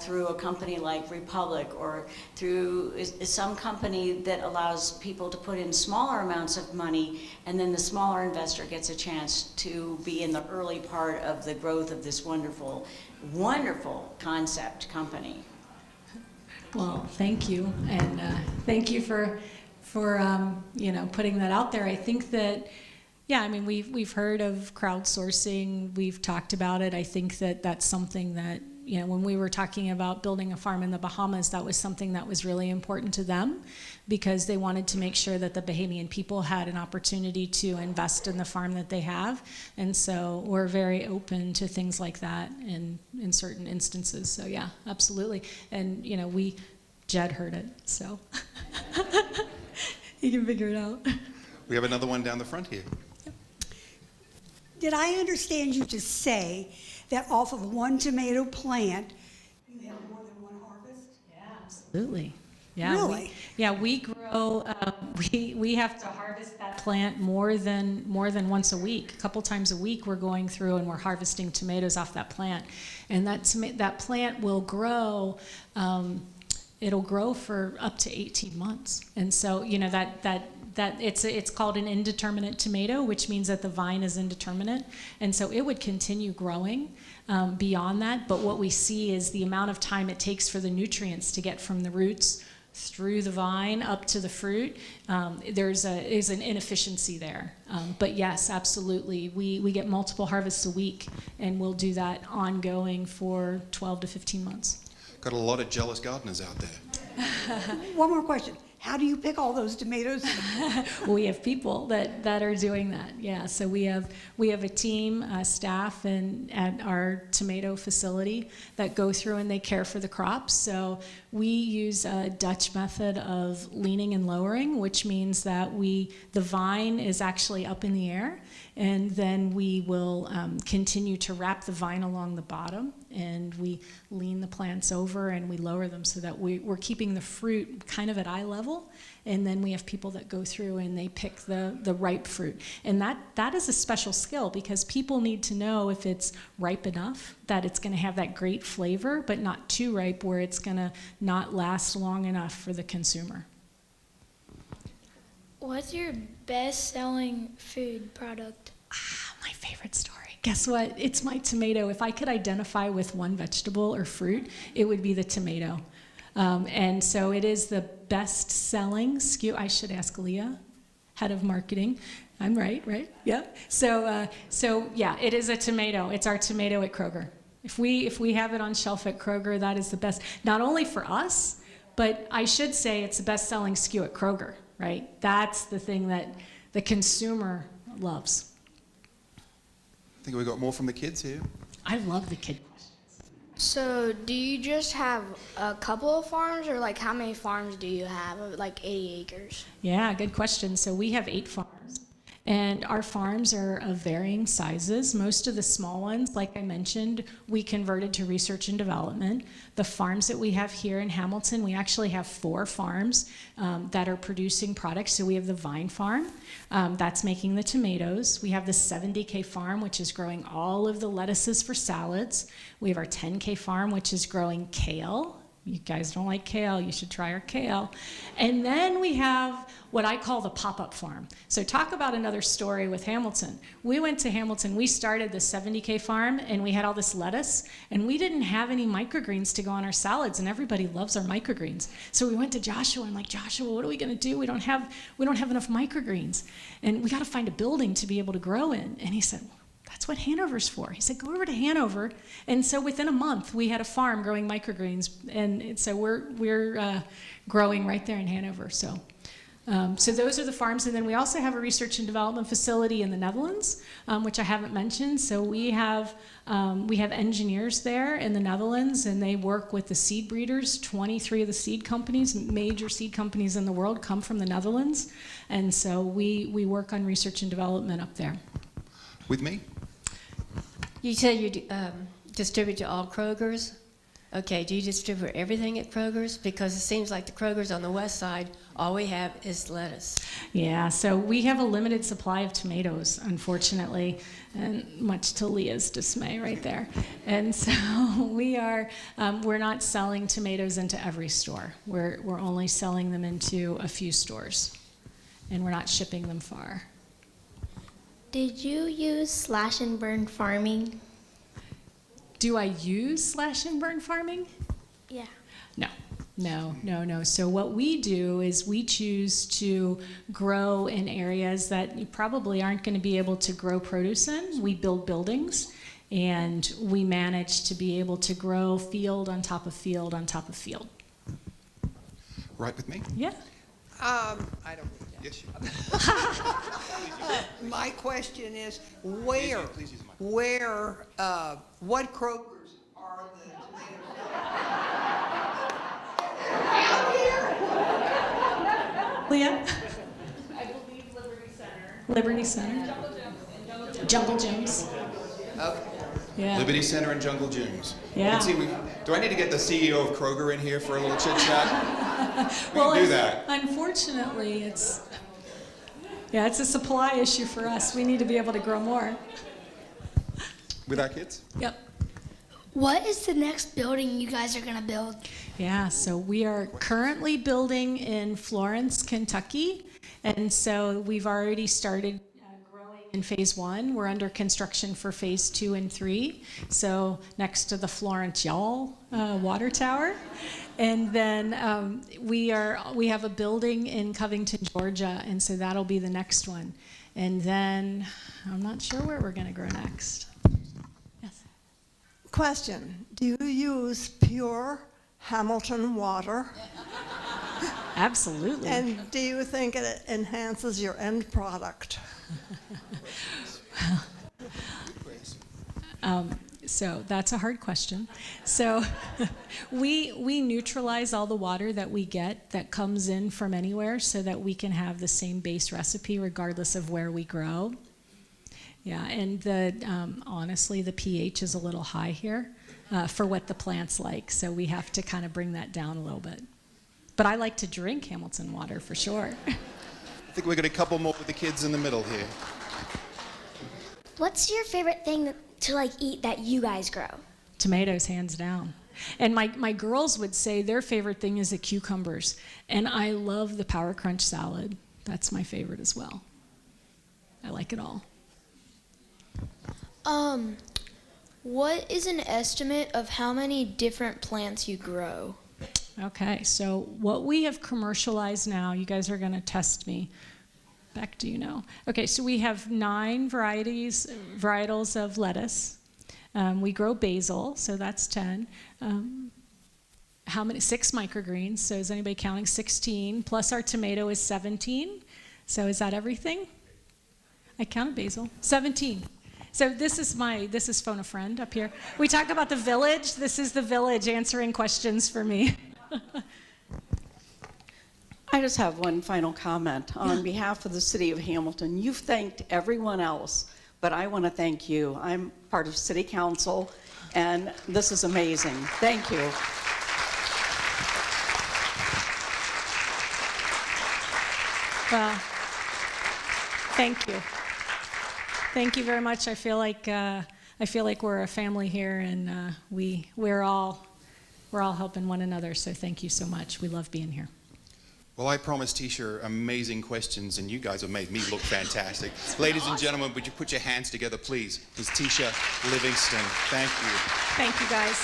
through a company like Republic or through some company that allows people to put in smaller amounts of money and then the smaller investor gets a chance to be in the early part of the growth of this wonderful concept company? Well, thank you, and thank you for putting that out there. I think that, yeah, I mean, we've heard of crowdsourcing. We've talked about it. I think that that's something that, when we were talking about building a farm in the Bahamas, that was something that was really important to them because they wanted to make sure that the Bahamian people had an opportunity to invest in the farm that they have. And so we're very open to things like that in certain instances. So yeah, absolutely. And Jed heard it, so he can figure it out. We have another one down the front here. Did I understand you to say that off of one tomato plant, you have more than one harvest? Yeah, absolutely. Yeah, really? We grow. We have to harvest that plant more than once a week. A couple times a week, we're going through and we're harvesting tomatoes off that plant, and that plant will grow. It'll grow for up to 18 months, and so that it's called an indeterminate tomato, which means that the vine is indeterminate, and so it would continue growing beyond that. But what we see is the amount of time it takes for the nutrients to get from the roots through the vine up to the fruit. There's an inefficiency there. But yes, absolutely, we get multiple harvests a week, and we'll do that ongoing for 12 to 15 months. Got a lot of jealous gardeners out there. One more question. How do you pick all those tomatoes? Well, we have people that are doing that. Yeah, so we have a team, staff, at our tomato facility that go through and they care for the crops. So we use a Dutch method of leaning and lowering, which means that the vine is actually up in the air, and then we will continue to wrap the vine along the bottom, and we lean the plants over and we lower them so that we're keeping the fruit kind of at eye level, and then we have people that go through and they pick the ripe fruit. And that is a special skill because people need to know if it's ripe enough, that it's going to have that great flavor, but not too ripe where it's going to not last long enough for the consumer. What's your best-selling food product? My favorite story. Guess what? It's my tomato. If I could identify with one vegetable or fruit, it would be the tomato. And so it is the best-selling SKU. I should ask Leah, head of marketing. I'm right? Yeah. So yeah, it is a tomato. It's our tomato at Kroger. If we have it on shelf at Kroger, that is the best. Not only for us, but I should say it's the best-selling SKU at Kroger, right? That's the thing that the consumer loves. I think we got more from the kids here. I love the kid questions. So do you just have a couple of farms, or like how many farms do you have? Like 80 acres? Yeah, good question. So we have 8 farms, and our farms are of varying sizes. Most of the small ones, like I mentioned, we converted to research and development. The farms that we have here in Hamilton, we actually have 4 farms that are producing products. So we have the Vine Farm, that's making the tomatoes. We have the 70K farm, which is growing all of the lettuces for salads. We have our 10K farm, which is growing kale. You guys don't like kale, you should try our kale. And then we have what I call the pop-up farm. So talk about another story with Hamilton. We went to Hamilton, we started the 70K farm, and we had all this lettuce, and we didn't have any microgreens to go on our salads, and everybody loves our microgreens. So we went to Joshua and like, Joshua, what are we gonna do? We don't have enough microgreens, and we gotta find a building to be able to grow in. And he said, that's what Hanover's for. He said, go over to Hanover. And so within a month, we had a farm growing microgreens. And so we're growing right there in Hanover. So those are the farms. And then we also have a research and development facility in the Netherlands, which I haven't mentioned. So we have engineers there in the Netherlands, and they work with the seed breeders. 23 of the seed companies, major seed companies in the world, come from the Netherlands. And so we work on research and development up there. With me? You said you distribute to all Krogers. Okay, do you distribute everything at Kroger's? Because it seems like the Kroger's on the west side, all we have is lettuce. Yeah, so we have a limited supply of tomatoes, unfortunately, and much to Leah's dismay right there. And so we're not selling tomatoes into every store. We're only selling them into a few stores, and we're not shipping them far. Did you use slash and burn farming? Do I use slash and burn farming? Yeah. No. So what we do is we choose to grow in areas that you probably aren't going to be able to grow produce in. We build buildings, and we manage to be able to grow field on top of field on top of field. Right with me? Yeah. I don't. Yes, you. My question is, what Krogers are the tomatoes? Leah? I believe Liberty Center. Liberty Center. Jungle Gyms. Okay. Yeah. Liberty Center and Jungle Gyms. Yeah. You can see do I need to get the CEO of Kroger in here for a little chit chat? We Well, can do that. Unfortunately, it's a supply issue for us. We need to be able to grow more. With our kids? Yep. What is the next building you guys are gonna build? Yeah, so we are currently building in Florence, Kentucky, and so we've already started growing in phase 1. We're under construction for phase 2 and 3, so next to the Florence Y'all water tower. And then we have a building in Covington, Georgia, and so that'll be the next one. And then I'm not sure where we're gonna grow next. Yes. Question, do you use pure Hamilton water? Absolutely. And do you think it enhances your end product? So that's a hard question. So we neutralize all the water that we get that comes in from anywhere so that we can have the same base recipe regardless of where we grow. Yeah, and honestly, the pH is a little high here for what the plant's like, so we have to kind of bring that down a little bit. But I like to drink Hamilton water for sure. I think we got a couple more with the kids in the middle here. What's your favorite thing to eat that you guys grow? Tomatoes, hands down. And my girls would say their favorite thing is the cucumbers. And I love the Power Crunch salad. That's my favorite as well. I like it all. What is an estimate of how many different plants you grow? Okay, so what we have commercialized now, you guys are going to test me. Beck, do you know? Okay, so we have 9 varietals of lettuce. We grow basil, so that's 10. How many? 6 microgreens, so is anybody counting? 16, plus our tomato is 17. So is that everything? I counted basil. 17. So this is Phone a Friend up here. We talk about the village. This is the village answering questions for me. I just have one final comment. On behalf of the city of Hamilton, you've thanked everyone else, but I want to thank you. I'm part of city council, and this is amazing. Thank you. Well, thank you. Thank you very much. I feel like we're a family here, and we're all helping one another. So thank you so much. We love being here. Well, I promised Tisha amazing questions, and you guys have made me look fantastic. Ladies and gentlemen, would you put your hands together, please? Ms. Tisha Livingston. Thank you. Thank you, guys.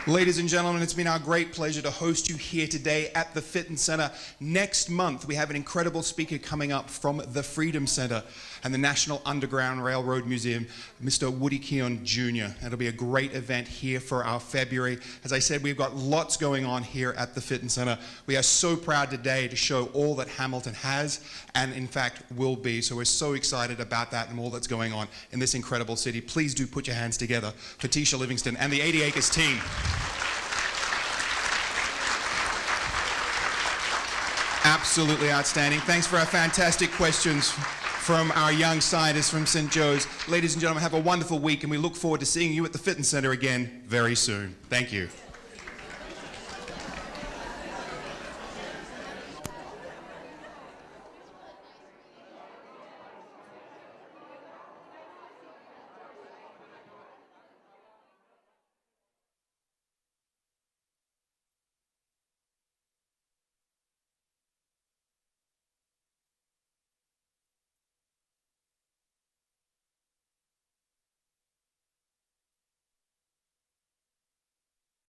Ladies and gentlemen, it's been our great pleasure to host you here today at the Fitton Center. Next month, we have an incredible speaker coming up from the Freedom Center and the National Underground Railroad Museum, Mr. Woody Keon Jr. It'll be a great event here for our February. As I said, we've got lots going on here at the Fitton Center. We are so proud today to show all that Hamilton has and, in fact, will be. So we're so excited about that and all that's going on in this incredible city. Please do put your hands together for Tisha Livingston and the 80 Acres team. Absolutely outstanding. Thanks for our fantastic questions from our young scientists from St. Joe's. Ladies and gentlemen, have a wonderful week, and we look forward to seeing you at the Fitton Center again very soon. Thank you.